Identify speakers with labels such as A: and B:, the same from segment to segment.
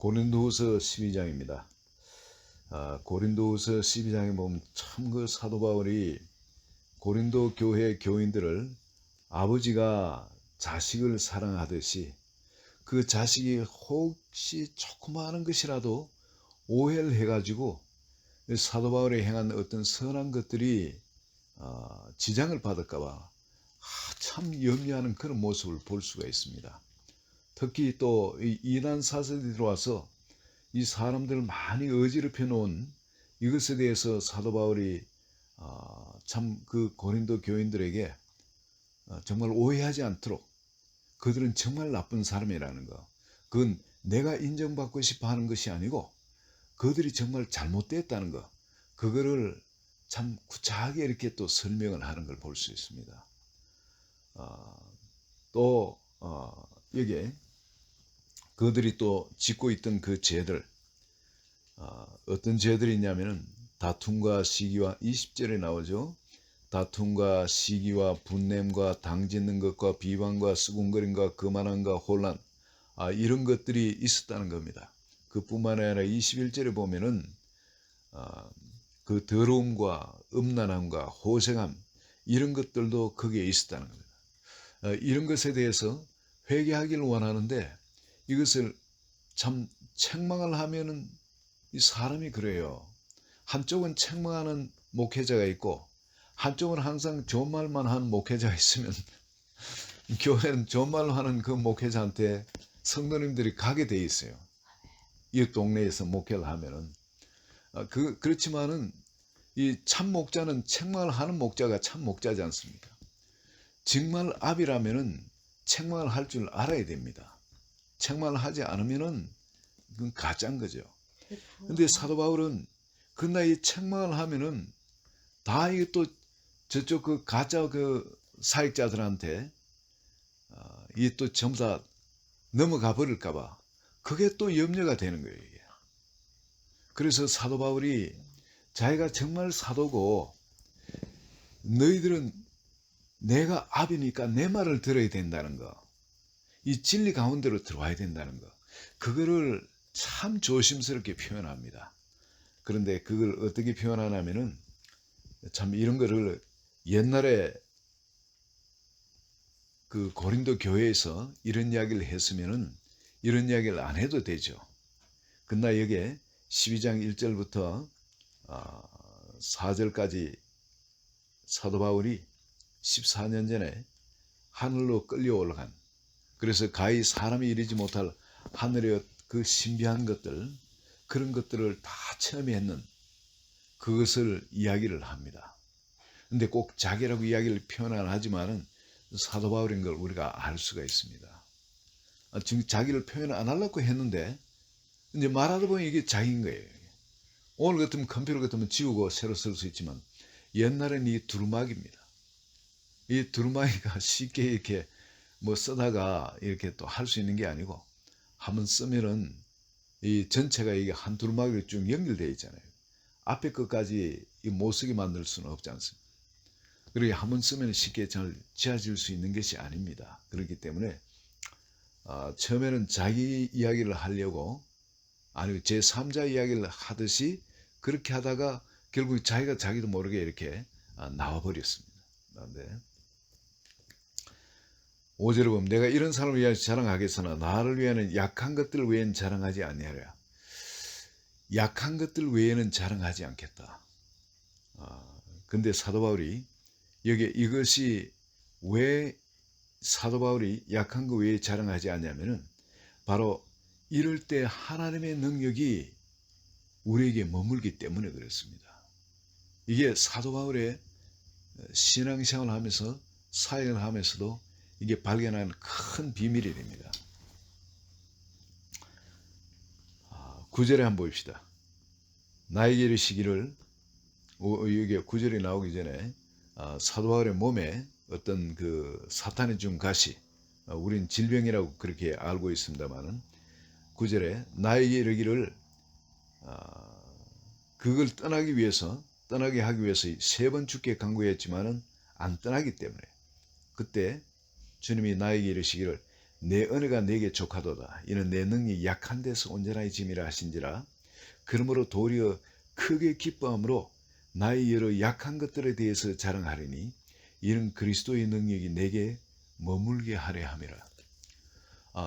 A: 고린도후서 12장입니다. 고린도후서 12장에 보면 참 그 사도 바울이 고린도 교회 교인들을 아버지가 자식을 사랑하듯이 그 자식이 혹시 조그마한 것이라도 오해를 해가지고 사도 바울이 행한 어떤 선한 것들이 지장을 받을까봐 참 염려하는 그런 모습을 볼 수가 있습니다. 특히 또 이단 사설이 들어와서 이 사람들을 많이 어지럽혀 놓은 이것에 대해서 사도 바울이 참 그 고린도 교인들에게 정말 오해하지 않도록 그들은 정말 나쁜 사람이라는 거, 그건 내가 인정받고 싶어 하는 것이 아니고 그들이 정말 잘못됐다는 거, 그거를 참 구차하게 이렇게 또 설명을 하는 걸 볼 수 있습니다. 또 여기에 그들이 또 짓고 있던 그 죄들, 어떤 죄들이 있냐면은 다툼과 시기와 20절에 나오죠. 다툼과 시기와 분냄과 당짓는 것과 비방과 수군거림과 거만함과 혼란, 이런 것들이 있었다는 겁니다. 그뿐만 아니라 21절에 보면은 그 더러움과 음란함과 호색함, 이런 것들도 거기에 있었다는 겁니다. 이런 것에 대해서 회개하기를 원하는데 이것을 참 책망을 하면은 이 사람이 그래요. 한쪽은 책망하는 목회자가 있고 한쪽은 항상 좋은 말만 하는 목회자가 있으면 교회는 좋은 말로 하는 그 목회자한테 성도님들이 가게 돼 있어요. 이 동네에서 목회를 하면은 그렇지만은 이 참 목자는 책망을 하는 목자가 참 목자지 않습니까? 정말 압이라면은 책망을 할 줄 알아야 됩니다. 책망을 하지 않으면은 그건 가짜인 거죠. 근데 사도 바울은 그나이 책망을 하면은 다 이게 또 저쪽 그 가짜 그 사역자들한테 이게 또 전부 다 넘어가 버릴까봐 그게 또 염려가 되는 거예요. 이게. 그래서 사도 바울이 자기가 정말 사도고 너희들은 내가 압이니까 내 말을 들어야 된다는 거, 이 진리 가운데로 들어와야 된다는 거, 그거를 참 조심스럽게 표현합니다. 그런데 그걸 어떻게 표현하냐면은 참 이런 거를 옛날에 그 고린도 교회에서 이런 이야기를 했으면은 이런 이야기를 안 해도 되죠. 그러나 여기에 12장 1절부터 4절까지 사도 바울이 14년 전에 하늘로 끌려 올라간, 그래서 가히 사람이 이르지 못할 하늘의 그 신비한 것들, 그런 것들을 다 체험했는 그것을 이야기를 합니다. 근데 꼭 자기라고 이야기를 표현은 하지만은 사도 바울인 걸 우리가 알 수가 있습니다. 지금 자기를 표현 안 하려고 했는데 이제 말하다 보니 이게 자기인 거예요. 오늘 같으면 컴퓨터 같으면 지우고 새로 쓸 수 있지만 옛날에는 이 두루마기입니다. 이 두루마기가 쉽게 이렇게 뭐 쓰다가 이렇게 또 할 수 있는 게 아니고 한번 쓰면은 이 전체가 이게 한 두루마기로 쭉 연결되어 있잖아요. 앞에 것까지 못 쓰게 만들 수는 없지 않습니까? 그렇게 한번 쓰면 쉽게 잘 지워질 수 있는 것이 아닙니다. 그렇기 때문에 처음에는 자기 이야기를 하려고 아니면 제3자 이야기를 하듯이 그렇게 하다가 결국 자기가 자기도 모르게 이렇게 나와버렸습니다. 네. 5절에 보면 내가 이런 사람을 위하여 자랑하겠으나 나를 위하여는 약한 것들 외에는 자랑하지 아니하리라. 약한 것들 외에는 자랑하지 않겠다. 근데 사도 바울이 여기 이것이 왜 사도 바울이 약한 것 외에 자랑하지 않냐면은 바로 이럴 때 하나님의 능력이 우리에게 머물기 때문에 그렇습니다. 이게 사도 바울의 신앙생활을 하면서 사역을 하면서도 이게 발견하는 큰 비밀이 됩니다. 9절에 한번 봅시다. 나에게 이르시기를, 여기 9절이 나오기 전에 사도 바울의 몸에 어떤 그 사탄이 준 가시, 우린 질병이라고 그렇게 알고 있습니다만은 9절에 나에게 이르기를 그걸 떠나게 하기 위해서 3번 주께 간구했지만은 안 떠나기 때문에 그때 주님이 나에게 이르시기를 내 은혜가 내게 족하도다. 이는 내 능히 약한 데서 온전하게 짐이라 하신지라. 그러므로 도리어 크게 기뻐함으로 나의 여러 약한 것들에 대해서 자랑하리니 이는 그리스도의 능력이 내게 머물게 하려 함이라.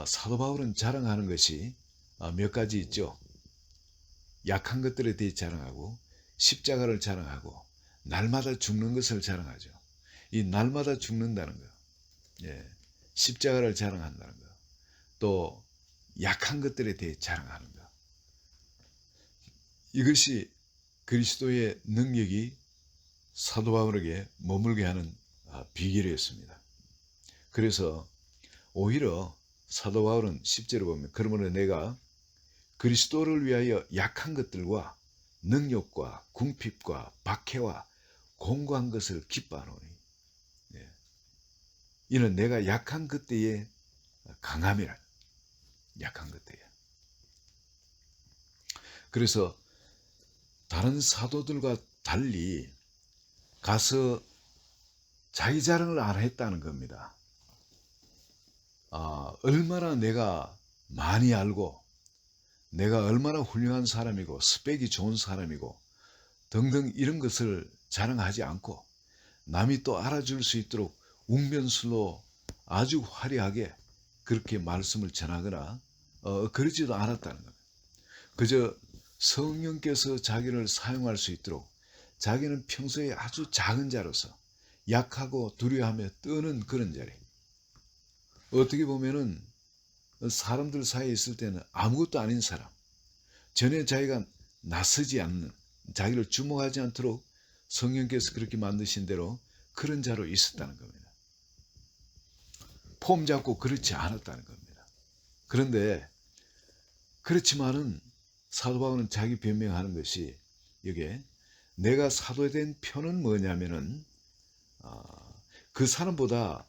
A: 사도 바울은 자랑하는 것이 몇 가지 있죠. 약한 것들에 대해 자랑하고 십자가를 자랑하고 날마다 죽는 것을 자랑하죠. 이 날마다 죽는다는 거, 예, 십자가를 자랑한다는 거, 또 약한 것들에 대해 자랑하는 것, 이것이 그리스도의 능력이 사도 바울에게 머물게 하는 비결이었습니다. 그래서 오히려 사도 바울은 10절에 보면 그러므로 내가 그리스도를 위하여 약한 것들과 능력과 궁핍과 박해와 공고한 것을 기뻐하노니 이는 내가 약한 그때의 강함이라. 약한 그때에. 그래서 다른 사도들과 달리 가서 자기 자랑을 안 했다는 겁니다. 얼마나 내가 많이 알고 내가 얼마나 훌륭한 사람이고 스펙이 좋은 사람이고 등등 이런 것을 자랑하지 않고 남이 또 알아줄 수 있도록 웅변술로 아주 화려하게 그렇게 말씀을 전하거나 그러지도 않았다는 겁니다. 그저 성령께서 자기를 사용할 수 있도록 자기는 평소에 아주 작은 자로서 약하고 두려워하며 떠는 그런 자리. 어떻게 보면은 사람들 사이에 있을 때는 아무것도 아닌 사람, 전혀 자기가 나서지 않는, 자기를 주목하지 않도록 성령께서 그렇게 만드신 대로 그런 자로 있었다는 겁니다. 폼 잡고 그렇지 않았다는 겁니다. 그런데 그렇지만은 사도 바울은 자기 변명하는 것이 이게 내가 사도된 표는 뭐냐면은 그 사람보다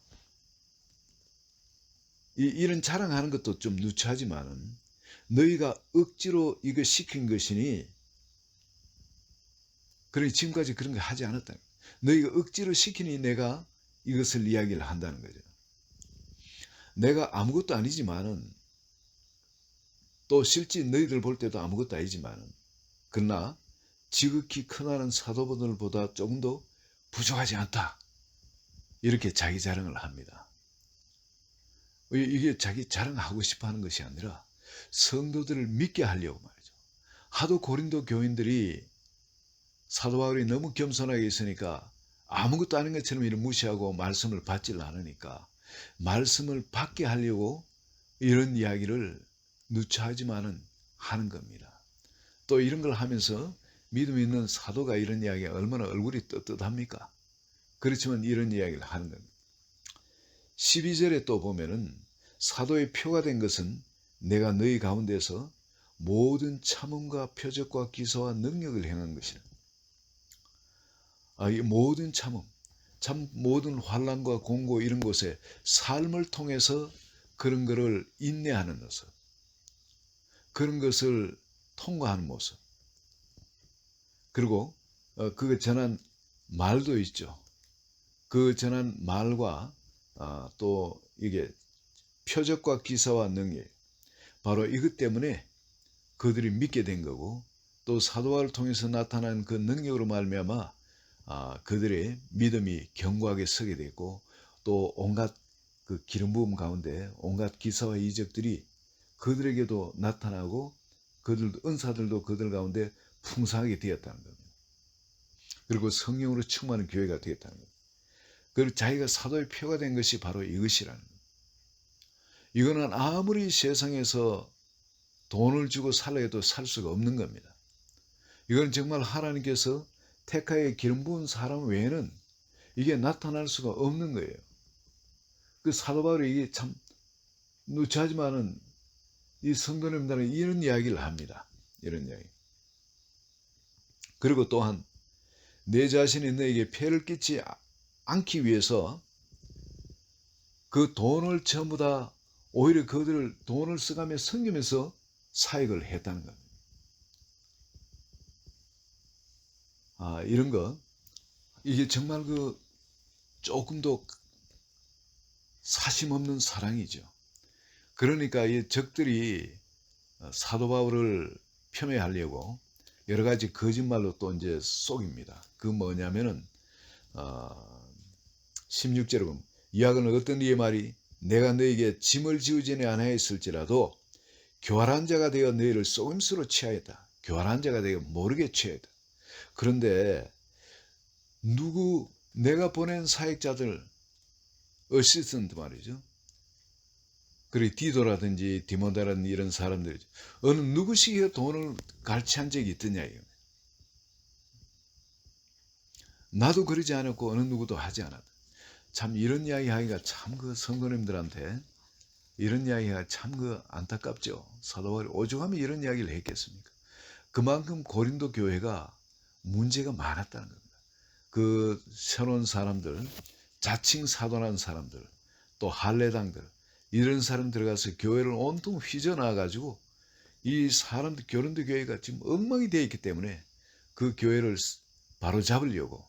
A: 이런 자랑하는 것도 좀 누추하지만은 너희가 억지로 이거 시킨 것이니 그러니 지금까지 그런 거 하지 않았다. 너희가 억지로 시키니 내가 이것을 이야기를 한다는 거죠. 내가 아무것도 아니지만은 또 실제 너희들 볼 때도 아무것도 아니지만은 그러나 지극히 크나는 사도분들보다 조금 더 부족하지 않다. 이렇게 자기 자랑을 합니다. 이게 자기 자랑하고 싶어 하는 것이 아니라 성도들을 믿게 하려고 말이죠. 하도 고린도 교인들이 사도 바울이 너무 겸손하게 있으니까 아무것도 아닌 것처럼 이를 무시하고 말씀을 받지를 않으니까 말씀을 받게 하려고 이런 이야기를 누차하지만은 하는 겁니다. 또 이런 걸 하면서 믿음 있는 사도가 이런 이야기가 얼마나 얼굴이 떳떳합니까? 그렇지만 이런 이야기를 하는 겁니다. 12절에 또 보면은 사도의 표가 된 것은 내가 너희 가운데서 모든 참음과 표적과 기사와 능력을 행한 것이라. 이 모든 참음, 참 모든 환난과 공고 이런 곳에 삶을 통해서 그런 것을 인내하는 모습, 그런 것을 통과하는 모습, 그리고 그 전한 말도 있죠. 그 전한 말과 또 이게 표적과 기사와 능력, 바로 이것 때문에 그들이 믿게 된 거고 또 사도와를 통해서 나타난 그 능력으로 말미암아 그들의 믿음이 견고하게 서게 됐고 또 온갖 그 기름 부음 가운데 온갖 기사와 이적들이 그들에게도 나타나고 그들도 은사들도 그들 가운데 풍성하게 되었다는 겁니다. 그리고 성령으로 충만한 교회가 되었다는 겁니다. 그리고 자기가 사도의 표가 된 것이 바로 이것이라는 겁니다. 이거는 아무리 세상에서 돈을 주고 살라 해도 살 수가 없는 겁니다. 이건 정말 하나님께서 택하에 기름 부은 사람 외에는 이게 나타날 수가 없는 거예요. 그 사도 바울이 이게 참 누추하지만은 이 성도님들은 이런 이야기를 합니다. 이런 이야기. 그리고 또한 내 자신이 너에게 폐를 끼치지 않기 위해서 그 돈을 전부 다 오히려 그들을 돈을 써가며 섬기면서 사역을 했다는 겁니다. 이런 거 이게 정말 그 조금도 사심 없는 사랑이죠. 그러니까 이 적들이 사도 바울을 폄훼하려고 여러 가지 거짓말로 또 이제 속입니다. 그 뭐냐면은 16절에 보면 이하고는 어떤 이의 말이 내가 너에게 짐을 지우지는 아니하였을지라도 교활한 자가 되어 너희를 속임수로 취하였다. 교활한 자가 되어 모르게 취하였다. 그런데 내가 보낸 사역자들 어시스턴트 말이죠. 그리고 디도라든지 디모데라든지 이런 사람들이 어느 누구시기가 돈을 갈취한 적이 있더냐 이거. 나도 그러지 않았고 어느 누구도 하지 않았다. 참 이런 이야기 하기가 참 그 성도님들한테 이런 이야기가 참 그 안타깝죠. 사도 바울이 오죽하면 이런 이야기를 했겠습니까? 그만큼 고린도 교회가 문제가 많았다는 겁니다. 그 새로운 사람들, 자칭 사도라는 사람들, 또 할례당들 이런 사람 들어가서 교회를 온통 휘저나와 가지고 이 사람들 고린도 교회가 지금 엉망이 되어 있기 때문에 그 교회를 바로 잡으려고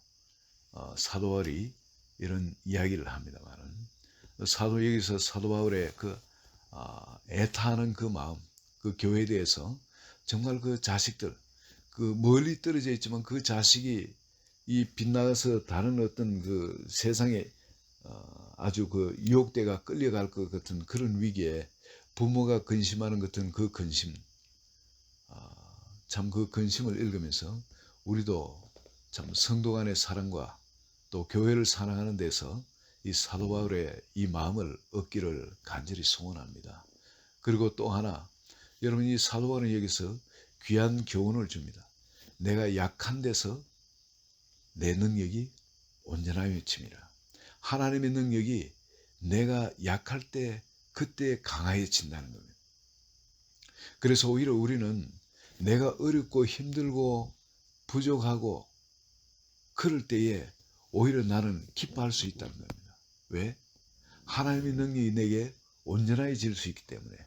A: 사도 바울이 이런 이야기를 합니다만은 여기서 사도 바울의 그 애타하는 그 마음, 그 교회에 대해서 정말 그 자식들, 그 멀리 떨어져 있지만 그 자식이 이 빗나가서 다른 어떤 그 세상에 아주 그 유혹대가 끌려갈 것 같은 그런 위기에 부모가 근심하는 것 같은 그 근심, 참 그 근심을 읽으면서 우리도 참 성도 간의 사랑과 또 교회를 사랑하는 데서 이 사도 바울의 이 마음을 얻기를 간절히 소원합니다. 그리고 또 하나, 여러분 이 사도 바울은 여기서 귀한 교훈을 줍니다. 내가 약한 데서 내 능력이 온전하여 칩니다. 하나님의 능력이 내가 약할 때 그때 강해진다는 겁니다. 그래서 오히려 우리는 내가 어렵고 힘들고 부족하고 그럴 때에 오히려 나는 기뻐할 수 있다는 겁니다. 왜? 하나님의 능력이 내게 온전해질 수 있기 때문에.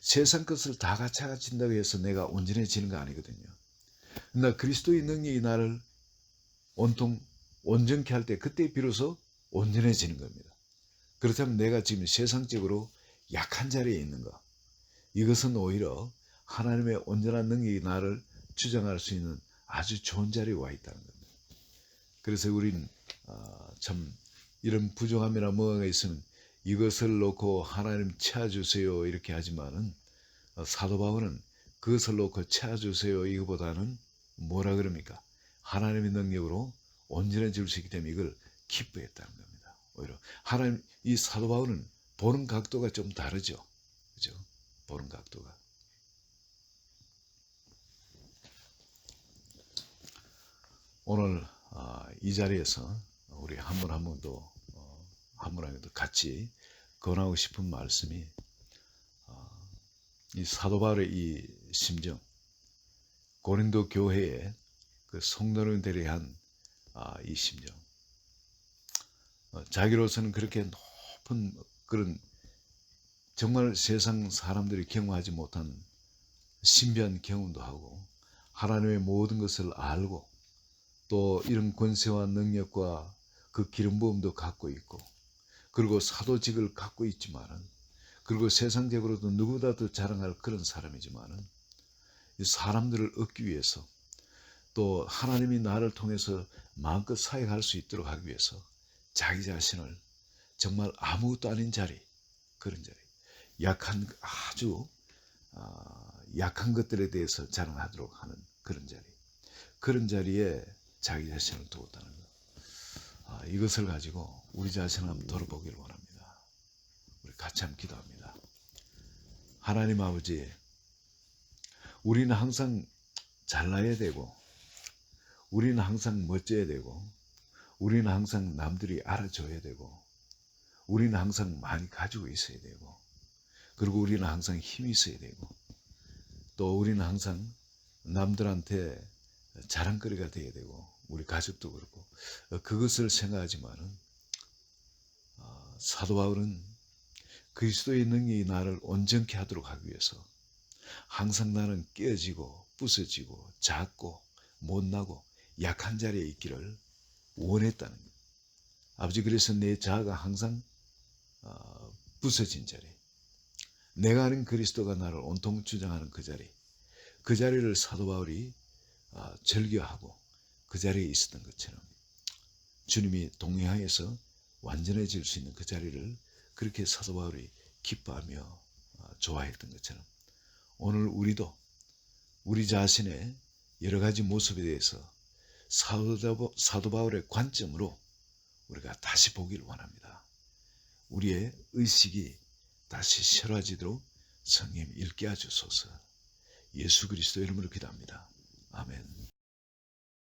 A: 세상 것을 다 갖춰진다고 해서 내가 온전해지는 거 아니거든요. 그러나 그리스도의 능력이 나를 온통 온전케 할 때 그때 비로소 온전해지는 겁니다. 그렇다면 내가 지금 세상적으로 약한 자리에 있는 거, 이것은 오히려 하나님의 온전한 능력이 나를 주장할 수 있는 아주 좋은 자리에 와 있다는 겁니다. 그래서 우리는 참 이런 부족함이나 뭐가 있으면 이것을 놓고 하나님 채워주세요 이렇게 하지만은 사도 바울은 그것을 놓고 채워주세요 이거보다는 뭐라 그럽니까? 하나님의 능력으로 온전해질 수 있기 때문에 이걸 기뻐했다는 겁니다. 오히려 하나님, 이 사도 바울은 보는 각도가 좀 다르죠. 그죠? 보는 각도가. 오늘 이 자리에서 우리 한 분 한 분도 한 분 한 분도 같이 권하고 싶은 말씀이 이 사도 바울의 이 심정, 고린도 교회의 그 성도님들에 대한 이 심정, 자기로서는 그렇게 높은 그런 정말 세상 사람들이 경험하지 못한 신비한 경험도 하고 하나님의 모든 것을 알고 또 이런 권세와 능력과 그 기름 부음도 갖고 있고 그리고 사도직을 갖고 있지만은 그리고 세상적으로도 누구보다도 자랑할 그런 사람이지만은 이 사람들을 얻기 위해서 또 하나님이 나를 통해서 마음껏 사역할 수 있도록 하기 위해서 자기 자신을 정말 아무것도 아닌 자리, 그런 자리, 약한 아주 약한 것들에 대해서 자랑하도록 하는 그런 자리에 자기 자신을 두었다는 것. 이것을 가지고 우리 자신을 한번 돌아보기를 원합니다. 우리 같이 한번 기도합니다. 하나님 아버지, 우리는 항상 잘나야 되고 우리는 항상 멋져야 되고 우리는 항상 남들이 알아줘야 되고 우리는 항상 많이 가지고 있어야 되고 그리고 우리는 항상 힘이 있어야 되고 또 우리는 항상 남들한테 자랑거리가 돼야 되고 우리 가족도 그렇고 그것을 생각하지만은 사도 바울은 그리스도의 능력이 나를 온전케 하도록 하기 위해서 항상 나는 깨어지고 부서지고 작고 못나고 약한 자리에 있기를 원했다는 거예요. 아버지, 그래서 내 자아가 항상 부서진 자리, 내가 아는 그리스도가 나를 온통 주장하는 그 자리를 사도 바울이 절규하고 그 자리에 있었던 것처럼 주님이 동행하여서 완전해질 수 있는 그 자리를 그렇게 사도 바울이 기뻐하며 좋아했던 것처럼 오늘 우리도 우리 자신의 여러 가지 모습에 대해서 사도 바울의 관점으로 우리가 다시 보기를 원합니다. 우리의 의식이 다시 새로워지도록 성령 읽게 하주소서. 예수 그리스도 이름으로 기도합니다. 아멘.